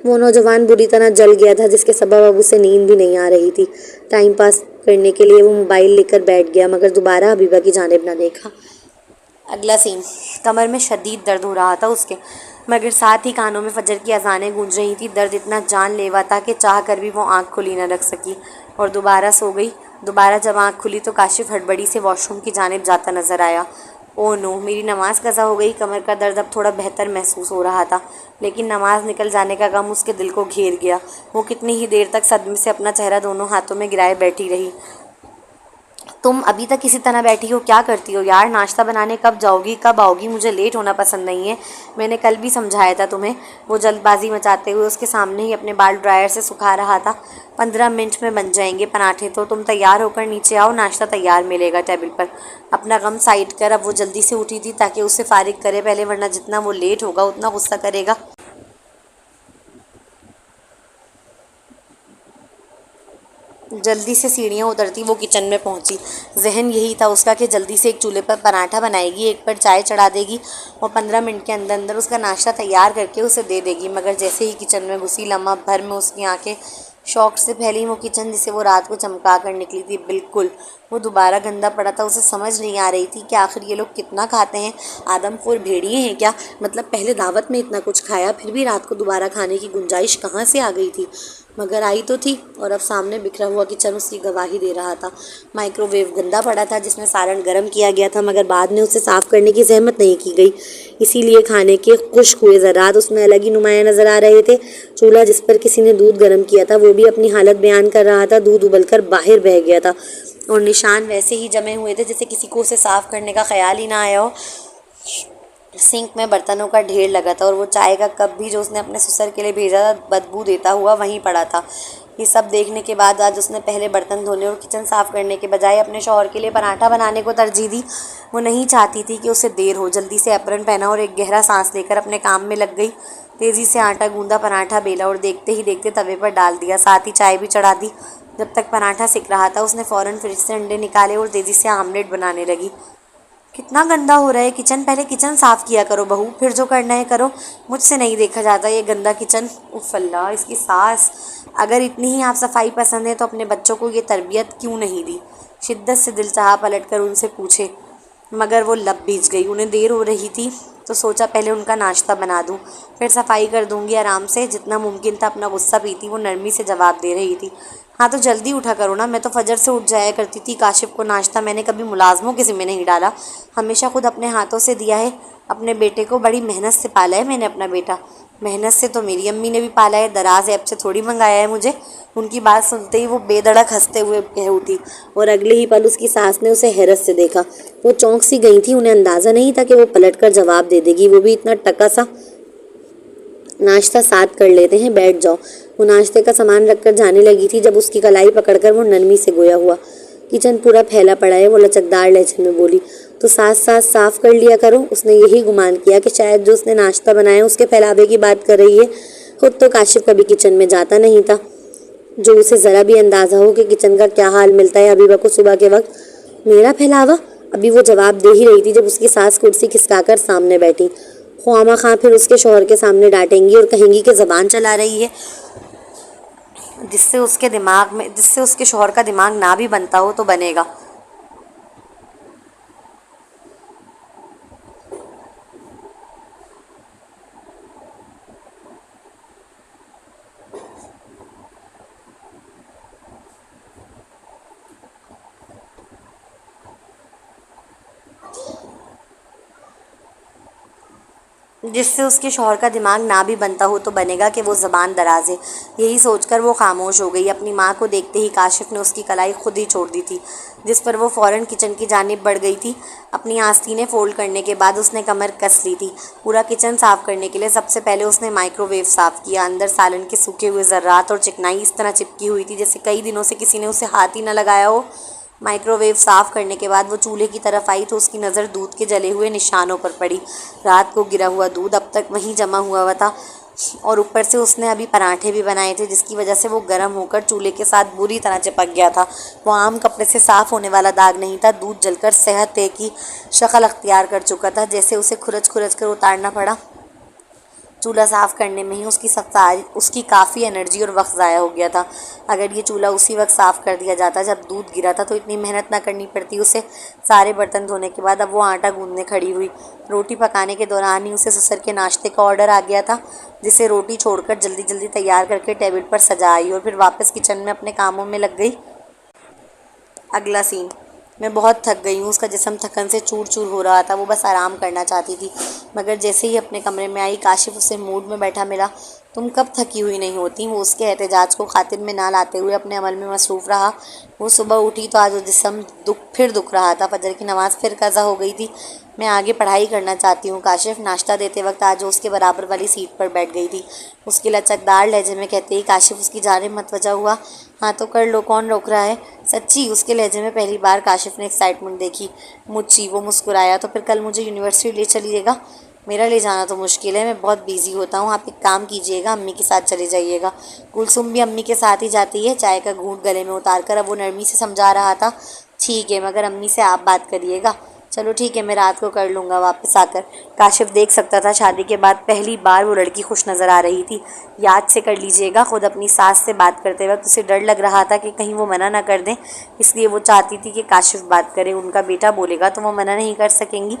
A: وہ نوجوان بری طرح جل گیا تھا جس کے سبب اب اسے نیند بھی نہیں آ رہی تھی۔ ٹائم پاس کرنے کے لیے وہ موبائل لے کر بیٹھ گیا، مگر دوبارہ حبیبہ کی جانب نہ دیکھا۔ اگلا سین، کمر میں شدید درد ہو رہا تھا اس کے، مگر ساتھ ہی کانوں میں فجر کی اذانیں گونج رہی تھی۔ درد اتنا جان لیوا تھا کہ چاہ کر بھی وہ آنکھ کھلی نہ رکھ سکی اور دوبارہ سو گئی۔ دوبارہ جب آنکھ کھلی تو کاشف ہڑبڑی سے واش روم کی جانب جاتا نظر آیا۔ او نو، میری نماز قضا ہو گئی۔ کمر کا درد اب تھوڑا بہتر محسوس ہو رہا تھا، لیکن نماز نکل جانے کا غم اس کے دل کو گھیر گیا۔ وہ کتنی ہی دیر تک صدمے سے اپنا چہرہ دونوں ہاتھوں میں گرائے بیٹھی رہی۔ تم ابھی تک اسی طرح بیٹھی ہو، کیا کرتی ہو یار؟ ناشتہ بنانے کب جاؤ گی؟ کب آؤ گی؟ مجھے لیٹ ہونا پسند نہیں ہے، میں نے کل بھی سمجھایا تھا تمہیں۔ وہ جلد بازی مچاتے ہوئے اس کے سامنے ہی اپنے بال ڈرائر سے سکھا رہا تھا۔ 15 منٹ میں بن جائیں گے پراٹھے تو تم تیار ہو کر نیچے آؤ، ناشتہ تیار ملے گا ٹیبل پر۔ اپنا غم سائڈ کر اب وہ جلدی سے اٹھی تھی تاکہ اسے فارغ کرے پہلے، ورنہ جتنا وہ لیٹ ہوگا اتنا غصہ کرے گا۔ جلدی سے سیڑھیاں اترتی وہ کچن میں پہنچی۔ ذہن یہی تھا اس کا کہ جلدی سے ایک چولہے پر پراٹھا بنائے گی، ایک پر چائے چڑھا دے گی اور 15 منٹ کے اندر اندر اس کا ناشتہ تیار کر کے اسے دے دے گی، مگر جیسے ہی کچن میں گھسی لمحہ بھر میں اس کی آنکھیں شوق سے پھیلی۔ وہ کچن جسے وہ رات کو چمکا کر نکلی تھی بالکل وہ دوبارہ گندا پڑا تھا۔ اسے سمجھ نہیں آ رہی تھی کہ آخر یہ لوگ کتنا کھاتے ہیں، آدم خور بھیڑیے ہیں کیا؟ مطلب پہلے دعوت میں اتنا کچھ کھایا، پھر بھی رات کو دوبارہ کھانے کی گنجائش کہاں سے آ گئی تھی؟ مگر آئی تو تھی، اور اب سامنے بکھرا ہوا کچن اس کی گواہی دے رہا تھا۔ مائکرو ویو گندا پڑا تھا جس میں سالن گرم کیا گیا تھا، مگر بعد میں اسے صاف کرنے کی زحمت نہیں کی گئی، اسی لیے کھانے کے خشک ہوئے ذرات اس میں الگ ہی نمایاں نظر آ رہے تھے۔ چولہا جس پر کسی نے دودھ گرم کیا تھا وہ بھی اپنی حالت بیان کر رہا تھا، دودھ ابل کر باہر بہہ گیا تھا اور نشان ویسے ہی جمے ہوئے تھے جیسے کسی کو اسے صاف کرنے کا خیال ہی نہ آیا ہو۔ سنک میں برتنوں کا ڈھیر لگا تھا اور وہ چائے کا کپ بھی جو اس نے اپنے سسر کے لیے بھیجا تھا بدبو دیتا ہوا وہیں پڑا تھا۔ یہ سب دیکھنے کے بعد آج اس نے پہلے برتن دھونے اور کچن صاف کرنے کے بجائے اپنے شوہر کے لیے پراٹھا بنانے کو ترجیح دی۔ وہ نہیں چاہتی تھی کہ اسے دیر ہو، جلدی سے اپرن پہنا اور ایک گہرا سانس لے کر اپنے کام میں لگ گئی۔ تیزی سے آٹا گوندا، پراٹھا بیلا اور دیکھتے ہی دیکھتے توے پر ڈال دیا، ساتھ ہی چائے بھی چڑھا دی۔ جب تک پراٹھا سک رہا تھا اس نے فوراً فریج سے انڈے نکالے اور تیزی سے آملیٹ بنانے لگی۔ کتنا گندا ہو رہا ہے کچن، پہلے کچن صاف کیا کرو بہو، پھر جو کرنا ہے کرو، مجھ سے نہیں دیکھا جاتا یہ گندا کچن۔ اف اللہ، اس کی ساس! اگر اتنی ہی آپ صفائی پسند ہے تو اپنے بچوں کو یہ تربیت کیوں نہیں دی؟ شدت سے دل چاہا پلٹ کر ان سے پوچھے، مگر وہ لب بھیج گئی۔ انہیں دیر ہو رہی تھی تو سوچا پہلے ان کا ناشتہ بنا دوں، پھر صفائی کر دوں گی آرام سے۔ جتنا ممکن تھا اپنا غصہ پیتی وہ نرمی سے جواب دے رہی تھی، ہاں تو جلدی اٹھا کرو نا، میں تو فجر سے اٹھ جایا کرتی تھی۔ کاشف کو ناشتہ میں نے کبھی ملازموں کے ذمہ نہیں ڈالا، ہمیشہ خود اپنے ہاتھوں سے دیا ہے۔ اپنے بیٹے کو بڑی محنت سے پالا ہے میں نے اپنا بیٹا۔ محنت سے تو میری امی نے بھی پالا ہے، دراز ایپ سے تھوڑی منگایا ہے مجھے۔ ان کی بات سنتے ہی وہ بے دھڑک ہنستے ہوئے کہہ اٹھی، اور اگلے ہی پل اس کی ساس نے اسے حیرت سے دیکھا۔ وہ چونک سی گئی تھی، انہیں اندازہ نہیں تھا کہ وہ پلٹ کر جواب دے دے گی، وہ بھی اتنا ٹکا سا۔ ناشتہ ساتھ کر لیتے ہیں، بیٹھ جاؤ۔ وہ ناشتے کا سامان رکھ کر جانے لگی تھی جب اس کی کلائی پکڑ کر وہ نرمی سے گویا ہوا۔ کچن پورا پھیلا پڑا ہے، وہ لچکدار لہجے میں بولی۔ تو ساتھ ساتھ صاف کر لیا کرو۔ اس نے یہی گمان کیا کہ شاید جو اس نے ناشتہ بنایا اس کے پھیلاوے کی بات کر رہی ہے۔ خود تو کاشف کبھی کچن میں جاتا نہیں تھا، جو اسے ذرا بھی اندازہ ہو کہ کچن کا کیا حال ملتا ہے حبیبہ کو صبح کے وقت۔ میرا پھیلاوا؟ ابھی وہ جواب دے ہی رہی تھی جب اس کی ساس کرسی کھسکا کر سامنے بیٹھی۔ خواہ خواہ پھر اس کے شوہر کے سامنے ڈانٹیں گی اور کہیں گی کہ زبان چلا رہی ہے، جس سے اس کے شوہر کا دماغ نہ بھی بنتا ہو تو بنے گا۔ جس سے اس کے شوہر کا دماغ نہ بھی بنتا ہو تو بنے گا کہ وہ زبان دراز ہے۔ یہی سوچ کر وہ خاموش ہو گئی۔ اپنی ماں کو دیکھتے ہی کاشف نے اس کی کلائی خود ہی چھوڑ دی تھی، جس پر وہ فوراً کچن کی جانب بڑھ گئی تھی۔ اپنی آستینیں فولڈ کرنے کے بعد اس نے کمر کس لی تھی۔ پورا کچن صاف کرنے کے لیے سب سے پہلے اس نے مائکرو ویو صاف کیا۔ اندر سالن کے سوکھے ہوئے ذرات اور چکنائی اس طرح چپکی ہوئی تھی جیسے کئی دنوں سے کسی نے اسے ہاتھ ہی نہ لگایا ہو۔ مائکرو ویو صاف کرنے کے بعد وہ چولہے کی طرف آئی تو اس کی نظر دودھ کے جلے ہوئے نشانوں پر پڑی۔ رات کو گرا ہوا دودھ اب تک وہیں جمع ہوا تھا، اور اوپر سے اس نے ابھی پراٹھے بھی بنائے تھے جس کی وجہ سے وہ گرم ہو کر چولہے کے ساتھ بری طرح چپک گیا تھا۔ وہ عام کپڑے سے صاف ہونے والا داغ نہیں تھا، دودھ جل کر صحت کی شکل اختیار کر چکا تھا، جیسے اسے کھرچ کر اتارنا پڑا۔ چولہا صاف کرنے میں ہی اس کی کافی انرجی اور وقت ضائع ہو گیا تھا۔ اگر یہ چولہا اسی وقت صاف کر دیا جاتا جب دودھ گرا تھا تو اتنی محنت نہ کرنی پڑتی اسے۔ سارے برتن دھونے کے بعد اب وہ آٹا گوندنے کھڑی ہوئی۔ روٹی پکانے کے دوران ہی اسے سسر کے ناشتے کا آرڈر آ گیا تھا، جسے روٹی چھوڑ کر جلدی جلدی تیار کر کے ٹیبل پر سجا آئی اور پھر واپس کچن میں اپنے کاموں میں لگ گئی۔ اگلا سین: میں بہت تھک گئی ہوں۔ اس کا جسم تھکن سے چور چور ہو رہا تھا، وہ بس آرام کرنا چاہتی تھی، مگر جیسے ہی اپنے کمرے میں آئی کاشف اسے موڈ میں بیٹھا ملا۔ تم کب تھکی ہوئی نہیں ہوتی؟ وہ اس کے احتجاج کو خاطر میں نہ لاتے ہوئے اپنے عمل میں مصروف رہا۔ وہ صبح اٹھی تو آج وہ جسم پھر دکھ رہا تھا، فجر کی نماز پھر قضا ہو گئی تھی۔ میں آگے پڑھائی کرنا چاہتی ہوں کاشف۔ ناشتہ دیتے وقت آج وہ اس کے برابر والی سیٹ پر بیٹھ گئی تھی۔ اس کے لچکدار لہجے میں کہتے ہی کاشف اس کی جانب متوجہ ہوا۔ ہاں تو کر لو، کون روک رہا ہے؟ سچی؟ اس کے لہجے میں پہلی بار کاشف نے ایکسائٹمنٹ دیکھی۔ مجھے وہ مسکرایا، تو پھر کل مجھے یونیورسٹی لے چلیے گا؟ میرا لے جانا تو مشکل ہے، میں بہت بیزی ہوتا ہوں۔ آپ ایک کام کیجیے گا، امی کے ساتھ چلے جائیے گا۔ کلثوم بھی امی کے ساتھ ہی جاتی ہے۔ چائے کا گھونٹ گلے میں اتار کر اب وہ نرمی سے سمجھا رہا تھا۔ ٹھیک ہے، مگر امی سے آپ بات کریے گا۔ چلو ٹھیک ہے، میں رات کو کر لوں گا واپس آ کر۔ کاشف دیکھ سکتا تھا شادی کے بعد پہلی بار وہ لڑکی خوش نظر آ رہی تھی۔ یاد سے کر لیجیے گا، خود اپنی ساس سے بات کرتے وقت اسے ڈر لگ رہا تھا کہ کہیں وہ منع نہ کر دیں، اس لیے وہ چاہتی تھی کہ کاشف بات کرے۔ ان کا بیٹا بولے گا تو وہ منع نہیں کر سکیں گی۔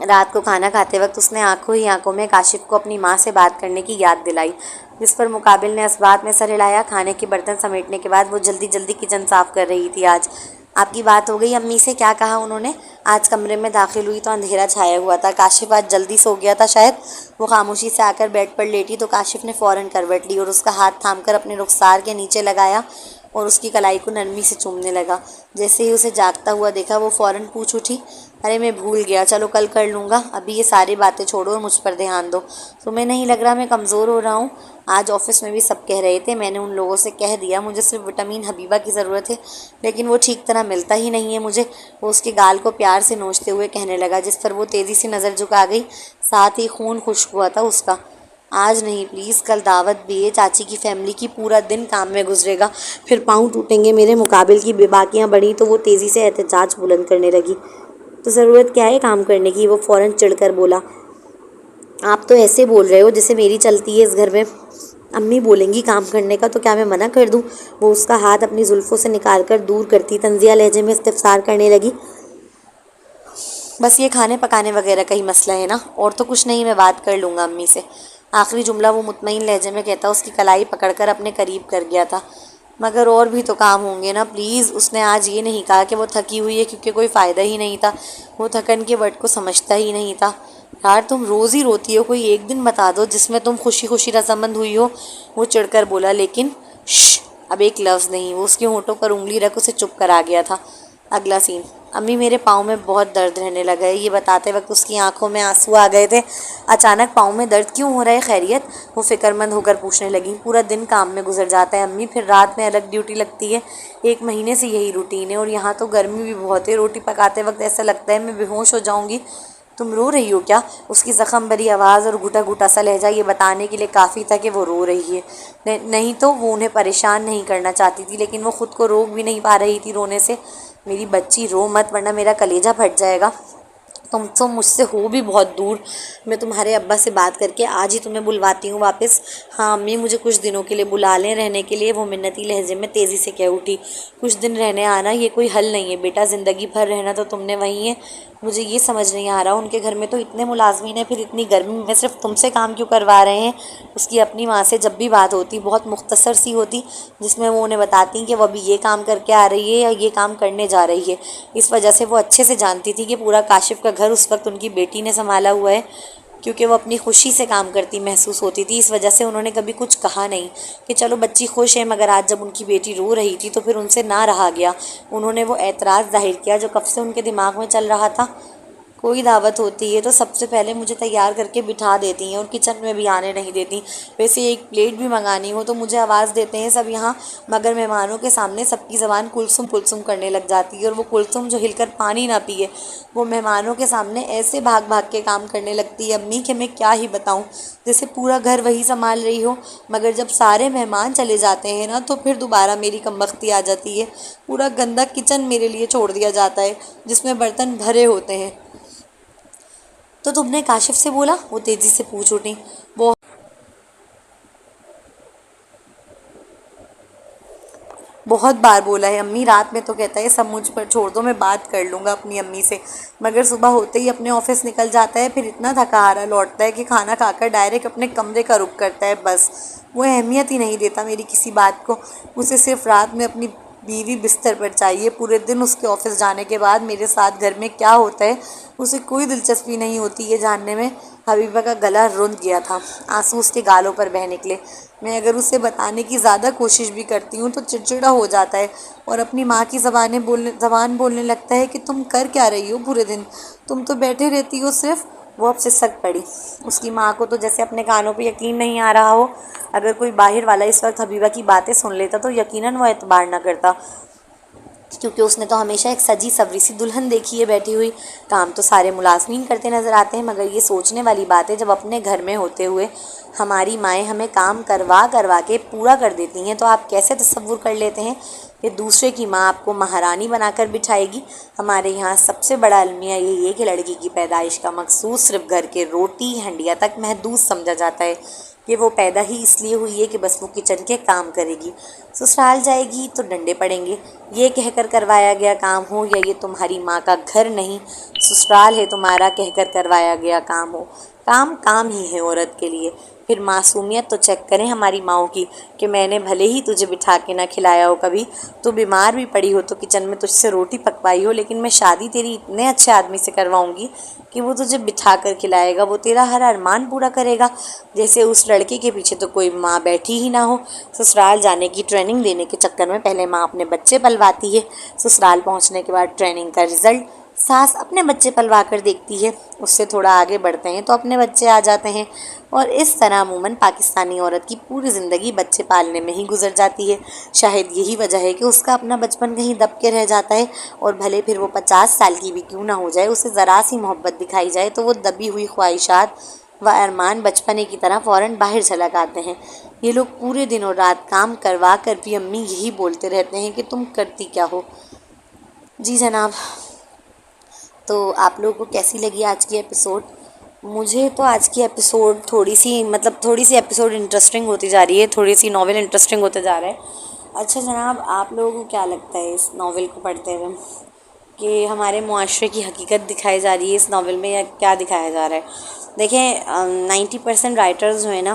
A: رات کو کھانا کھاتے وقت اس نے آنکھوں ہی آنکھوں میں کاشف کو اپنی ماں سے بات کرنے کی یاد دلائی، جس پر مقابل نے اسبات میں سر ہلایا۔ کھانے کے برتن سمیٹنے کے بعد وہ جلدی جلدی کچن صاف کر رہی تھی۔ آج آپ کی بات ہو گئی امی سے؟ کیا کہا انہوں نے؟ آج کمرے میں داخل ہوئی تو اندھیرا چھایا ہوا تھا۔ کاشف آج جلدی سو گیا تھا شاید۔ وہ خاموشی سے آ کر بیڈ پر لیٹی تو کاشف نے فوراً کروٹ لی اور اس کا ہاتھ تھام کر اپنے رخسار کے نیچے لگایا اور اس کی کلائی کو نرمی سے چومنے لگا۔ جیسے ہی اسے جاگتا ہوا دیکھا وہ فوراً پوچھ اٹھی، ارے میں بھول گیا، چلو کل کر لوں گا، ابھی یہ ساری باتیں چھوڑو اور مجھ پر دھیان دو۔ تمہیں نہیں لگ رہا میں کمزور ہو رہا ہوں؟ آج آفس میں بھی سب کہہ رہے تھے، میں نے ان لوگوں سے کہہ دیا مجھے صرف وٹامن حبیبہ کی ضرورت ہے، لیکن وہ ٹھیک طرح ملتا ہی نہیں ہے مجھے۔ وہ اس کے گال کو پیار سے نوچتے ہوئے کہنے لگا، جس پر وہ تیزی سے نظر جھکا گئی، ساتھ ہی خون خشک ہوا تھا اس کا۔ آج نہیں پلیز، کل دعوت بھی ہے چاچی کی فیملی کی، پورا دن کام میں گزرے گا، پھر پاؤں ٹوٹیں گے میرے مقابل کی۔ باقیاں بڑھیں تو وہ تیزی سے احتجاج بلند کرنے لگی۔ تو ضرورت کیا ہے کام کرنے کی؟ وہ فوراً چڑھ کر بولا، آپ تو ایسے بول رہے ہو جیسے میری چلتی ہے اس گھر میں۔ امی بولیں گی کام کرنے کا تو کیا میں منع کر دوں؟ وہ اس کا ہاتھ اپنی زلفوں سے نکال کر دور کرتی طنزیہ لہجے میں استفسار کرنے لگی، بس یہ کھانے پکانے وغیرہ کا ہی مسئلہ ہے نا؟ اور تو کچھ نہیں، میں بات کر لوں گا امی سے۔ آخری جملہ وہ مطمئن لہجے میں کہتا اس کی کلائی پکڑ کر اپنے قریب کر گیا تھا۔ مگر اور بھی تو کام ہوں گے نا پلیز۔ اس نے آج یہ نہیں کہا کہ وہ تھکی ہوئی ہے، کیونکہ کوئی فائدہ ہی نہیں تھا، وہ تھکن کے ورڈ کو سمجھتا ہی نہیں تھا۔ یار تم روز ہی روتی ہو، کوئی ایک دن بتا دو جس میں تم خوشی خوشی رضامند ہوئی ہو۔ وہ چڑھ کر بولا، لیکن شش، اب ایک لفظ نہیں۔ وہ اس کے ہونٹوں پر انگلی رکھ اسے چپ کرا گیا تھا۔ اگلا سین، امی میرے پاؤں میں بہت درد رہنے لگا ہے۔ یہ بتاتے وقت اس کی آنکھوں میں آنسو آ گئے تھے۔ اچانک پاؤں میں درد کیوں ہو رہا ہے، خیریت؟ وہ فکر مند ہو کر پوچھنے لگی۔ پورا دن کام میں گزر جاتا ہے امی، پھر رات میں الگ ڈیوٹی لگتی ہے، 1 مہینے سے یہی روٹین ہے، اور یہاں تو گرمی بھی بہت ہے، روٹی پکاتے وقت ایسا لگتا ہے میں بے ہوش ہو جاؤں گی۔ تم رو رہی ہو کیا؟ اس کی زخم بھری آواز اور گھٹا گھٹا سا لہجہ یہ بتانے کے لیے کافی تھا کہ وہ رو رہی ہے۔ نہیں تو وہ انہیں پریشان نہیں کرنا چاہتی تھی، لیکن وہ خود کو روک بھی نہیں پا رہی تھی رونے سے۔ میری بچی رو مت ورنہ میرا کلیجہ پھٹ جائے گا۔ تم تو مجھ سے ہو بھی بہت دور، میں تمہارے ابا سے بات کر کے آج ہی تمہیں بلواتی ہوں واپس۔ ہاں امی، مجھے کچھ دنوں کے لیے بلا لیں رہنے کے لیے، وہ منتی لہجے میں تیزی سے کہہ اٹھی۔ کچھ دن رہنے آنا یہ کوئی حل نہیں ہے بیٹا، زندگی بھر رہنا تو تم نے وہیں ہے۔ مجھے یہ سمجھ نہیں آ رہا، ان کے گھر میں تو اتنے ملازمین ہیں، پھر اتنی گرمی میں صرف تم سے کام کیوں کروا رہے ہیں؟ اس کی اپنی ماں سے جب بھی بات ہوتی بہت مختصر سی ہوتی، جس میں وہ انہیں بتاتی کہ وہ ابھی یہ کام کر کے آ رہی ہے یا یہ کام کرنے جا رہی ہے۔ اس وجہ سے وہ اچھے سے جانتی تھی کہ پورا کاشف کا گھر اس وقت ان کی بیٹی نے سنبھالا ہوا ہے، کیونکہ وہ اپنی خوشی سے کام کرتی محسوس ہوتی تھی۔ اس وجہ سے انہوں نے کبھی کچھ کہا نہیں کہ چلو بچی خوش ہے، مگر آج جب ان کی بیٹی رو رہی تھی تو پھر ان سے نہ رہا گیا۔ انہوں نے وہ اعتراض ظاہر کیا جو کب سے ان کے دماغ میں چل رہا تھا۔ کوئی دعوت ہوتی ہے تو سب سے پہلے مجھے تیار کر کے بٹھا دیتی ہیں اور کچن میں بھی آنے نہیں دیتی، ویسے ایک پلیٹ بھی منگانی ہو تو مجھے آواز دیتے ہیں سب یہاں، مگر مہمانوں کے سامنے سب کی زبان کلثم کلثم کرنے لگ جاتی ہے، اور وہ کلثم جو ہل کر پانی نہ پیے وہ مہمانوں کے سامنے ایسے بھاگ بھاگ کے کام کرنے لگتی ہے امی کہ میں کیا ہی بتاؤں، جیسے پورا گھر وہی سنبھال رہی ہو۔ مگر جب سارے مہمان چلے جاتے ہیں نا تو پھر دوبارہ میری کمبختی آ جاتی ہے، پورا گندا کچن میرے لیے چھوڑ دیا جاتا ہے جس میں برتن بھرے ہوتے ہیں۔ تو تم نے کاشف سے بولا؟ وہ تیزی سے پوچھ اٹھی۔ بہت بار بولا ہے امی، رات میں تو کہتا ہے سب مجھ پر چھوڑ دو، میں بات کر لوں گا اپنی امی سے، مگر صبح ہوتے ہی اپنے آفس نکل جاتا ہے، پھر اتنا تھکا ہارا لوٹتا ہے کہ کھانا کھا کر ڈائریکٹ اپنے کمرے کا رخ کرتا ہے، بس وہ اہمیت ہی نہیں دیتا میری کسی بات کو۔ اسے صرف رات میں اپنی بیوی بستر پر چاہیے، پورے دن اس کے آفس جانے کے بعد میرے ساتھ گھر میں کیا ہوتا ہے اسے کوئی دلچسپی نہیں ہوتی یہ جاننے میں۔ حبیبہ کا گلا روند گیا تھا، آنسو اس کے گالوں پر بہہ نکلے۔ میں اگر اسے بتانے کی زیادہ کوشش بھی کرتی ہوں تو چڑچڑا ہو جاتا ہے اور اپنی ماں کی زبان بولنے لگتا ہے کہ تم کر کیا رہی ہو پورے دن، تم تو بیٹھے رہتی ہو صرف۔ وہ اب سسک پڑی۔ اس کی ماں کو تو جیسے اپنے کانوں پہ یقین نہیں آ رہا ہو۔ اگر کوئی باہر والا اس وقت حبیبہ کی باتیں سن لیتا تو یقیناً وہ اعتبار نہ کرتا، کیونکہ اس نے تو ہمیشہ ایک سجی سوری سی دلہن دیکھی ہے بیٹھی ہوئی۔ کام تو سارے ملازمین کرتے نظر آتے ہیں، مگر یہ سوچنے والی بات ہے جب اپنے گھر میں ہوتے ہوئے ہماری مائیں ہمیں کام کروا کے پورا کر دیتی ہیں تو آپ کیسے تصور کر لیتے ہیں کہ دوسرے کی ماں آپ کو مہارانی بنا کر بٹھائے گی؟ ہمارے یہاں سب سے بڑا المیہ یہی ہے کہ لڑکی کی پیدائش کا مقصود صرف گھر کے روٹی ہنڈیا تک محدود سمجھا جاتا ہے، کہ وہ پیدا ہی اس لیے ہوئی ہے کہ بس وہ کچن کے کام کرے گی، سسرال جائے گی تو ڈنڈے پڑیں گے، یہ کہہ کر کروایا گیا کام ہو، یا یہ تمہاری ماں کا گھر نہیں سسرال ہے تمہارا کہہ کر کروایا گیا کام ہو، کام کام ہی ہے عورت کے لیے۔ پھر معصومیت تو چیک کریں ہماری ماؤں کی، کہ میں نے بھلے ہی تجھے بٹھا کے نہ کھلایا ہو کبھی، تو بیمار بھی پڑی ہو تو کچن میں تجھ سے روٹی پکوائی ہو، لیکن میں شادی تیری اتنے اچھے آدمی سے کرواؤں گی کہ وہ تجھے بٹھا کر کھلائے گا، وہ تیرا ہر ارمان پورا کرے گا، جیسے اس لڑکے کے پیچھے تو کوئی ماں بیٹھی ہی نہ ہو۔ سسرال جانے کی ٹریننگ ٹریننگ دینے کے چکر میں پہلے ماں اپنے بچے پلواتی ہے، سسرال پہنچنے کے بعد ٹریننگ کا رزلٹ ساس اپنے بچے پلوا کر دیکھتی ہے، اس سے تھوڑا آگے بڑھتے ہیں تو اپنے بچے آ جاتے ہیں، اور اس طرح عموماً پاکستانی عورت کی پوری زندگی بچے پالنے میں ہی گزر جاتی ہے۔ شاید یہی وجہ ہے کہ اس کا اپنا بچپن کہیں دب کے رہ جاتا ہے، اور بھلے پھر وہ 50 سال کی بھی کیوں نہ ہو جائے، اسے ذرا سی محبت دکھائی جائے تو وہ دبی ہوئی خواہشات و ارمان بچپنے کی طرح فوراً باہر جھلک آتے ہیں۔ یہ لوگ پورے دن اور رات کام کروا کر بھی امی یہی بولتے رہتے ہیں کہ تم کرتی کیا ہو۔ جی جناب، تو آپ لوگوں کو کیسی لگی آج کی ایپیسوڈ؟ مجھے تو آج کی ایپیسوڈ تھوڑی سی ایپیسوڈ انٹرسٹنگ ہوتی جا رہی ہے، تھوڑی سی ناول انٹرسٹنگ ہوتے جا رہا ہے۔ اچھا جناب، آپ لوگوں کو کیا لگتا ہے اس ناول کو پڑھتے ہوئے کہ ہمارے معاشرے کی حقیقت دکھائی جا رہی ہے اس ناول میں، یا کیا دکھایا جا رہا ہے؟ دیکھیں 90% رائٹرز جو ہیں نا،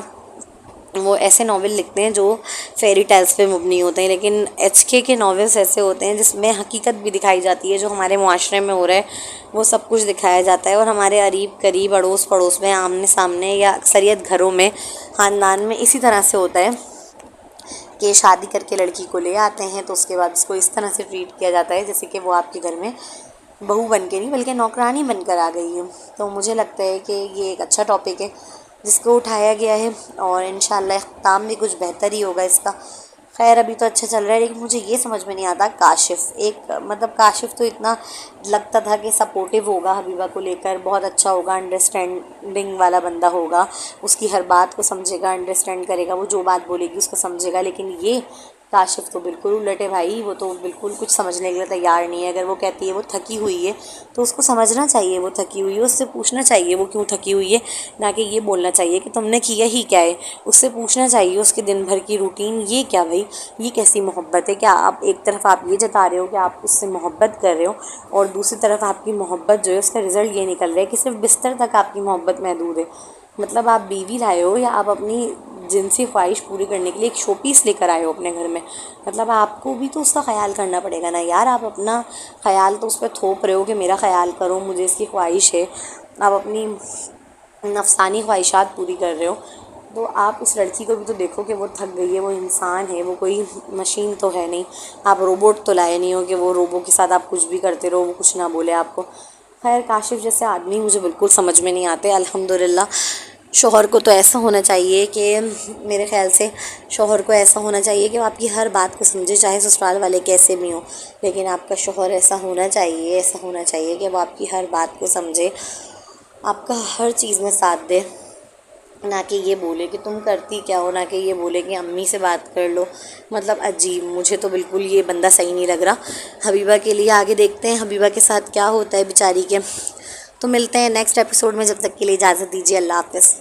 A: وہ ایسے ناول لکھتے ہیں جو فیری ٹیلز پہ مبنی ہوتے ہیں، لیکن HK کے ناولز ایسے ہوتے ہیں جس میں حقیقت بھی دکھائی جاتی ہے، جو ہمارے معاشرے میں ہو رہا ہے وہ سب کچھ دکھایا جاتا ہے، اور ہمارے قریب اڑوس پڑوس میں آمنے سامنے یا اکثریت گھروں میں خاندان میں اسی طرح سے ہوتا ہے کہ شادی کر کے لڑکی کو لے آتے ہیں تو اس کے بعد اس کو اس طرح سے ٹریٹ کیا جاتا ہے جیسے کہ وہ آپ کے گھر میں بہو بن کے نہیں بلکہ نوکرانی بن کر آ گئی ہے۔ تو مجھے لگتا ہے کہ یہ ایک اچھا ٹاپک ہے جس کو اٹھایا گیا ہے، اور انشاءاللہ اختتام بھی کچھ بہتر ہی ہوگا اس کا۔ خیر ابھی تو اچھا چل رہا ہے، لیکن مجھے یہ سمجھ میں نہیں آتا کاشف تو اتنا لگتا تھا کہ سپورٹیو ہوگا حبیبہ کو لے کر، بہت اچھا ہوگا، انڈرسٹینڈنگ والا بندہ ہوگا، اس کی ہر بات کو سمجھے گا، انڈرسٹینڈ کرے گا، وہ جو بات بولے گی اس کو سمجھے گا، لیکن یہ کاشف تو بالکل الٹ ہے بھائی، وہ تو بالکل کچھ سمجھنے کے لیے تیار نہیں ہے۔ اگر وہ کہتی ہے وہ تھکی ہوئی ہے تو اس کو سمجھنا چاہیے وہ تھکی ہوئی ہے، اس سے پوچھنا چاہیے وہ کیوں تھکی ہوئی ہے، نہ کہ یہ بولنا چاہیے کہ تم نے کیا ہی کیا ہے۔ اس سے پوچھنا چاہیے اس کے دن بھر کی روٹین یہ کیا بھائی، یہ کیسی محبت ہے؟ کیا آپ ایک طرف آپ یہ جتا رہے ہو کہ آپ اس سے محبت کر رہے ہو، اور دوسری طرف آپ کی محبت جو ہے اس کا رزلٹ یہ نکل رہا ہے کہ صرف بستر تک آپ کی محبت محدود ہے۔ مطلب آپ بیوی لائے ہو یا آپ اپنی جنسی خواہش پوری کرنے کے لیے ایک شو پیس لے کر آئے ہو اپنے گھر میں، مطلب آپ کو بھی تو اس کا خیال کرنا پڑے گا نا یار۔ آپ اپنا خیال تو اس پہ تھوپ رہے ہو کہ میرا خیال کرو، مجھے اس کی خواہش ہے، آپ اپنی نفسانی خواہشات پوری کر رہے ہو، تو آپ اس لڑکی کو بھی تو دیکھو کہ وہ تھک گئی ہے، وہ انسان ہے، وہ کوئی مشین تو ہے نہیں، آپ روبوٹ تو لائے نہیں ہو کہ وہ روبو کے ساتھ آپ کچھ بھی کرتے رہو وہ کچھ نہ بولے آپ کو۔ خیر کاشف جیسے آدمی مجھے بالکل سمجھ میں نہیں آتے۔ الحمدللہ شوہر کو تو ایسا ہونا چاہیے کہ میرے خیال سے شوہر کو ایسا ہونا چاہیے کہ وہ آپ کی ہر بات کو سمجھے، چاہے سسرال والے کیسے بھی ہوں، لیکن آپ کا شوہر ایسا ہونا چاہیے کہ وہ آپ کی ہر بات کو سمجھے، آپ کا ہر چیز میں ساتھ دے، نہ کہ یہ بولے کہ تم کرتی کیا ہو، نہ کہ یہ بولے کہ امی سے بات کر لو۔ مطلب عجیب، مجھے تو بالکل یہ بندہ صحیح نہیں لگ رہا۔ حبیبہ کے لیے آگے دیکھتے ہیں حبیبہ کے ساتھ کیا ہوتا ہے بیچاری کے۔ تو ملتے ہیں نیکسٹ ایپیسوڈ میں، جب تک کے لیے اجازت دیجیے، اللہ حافظ۔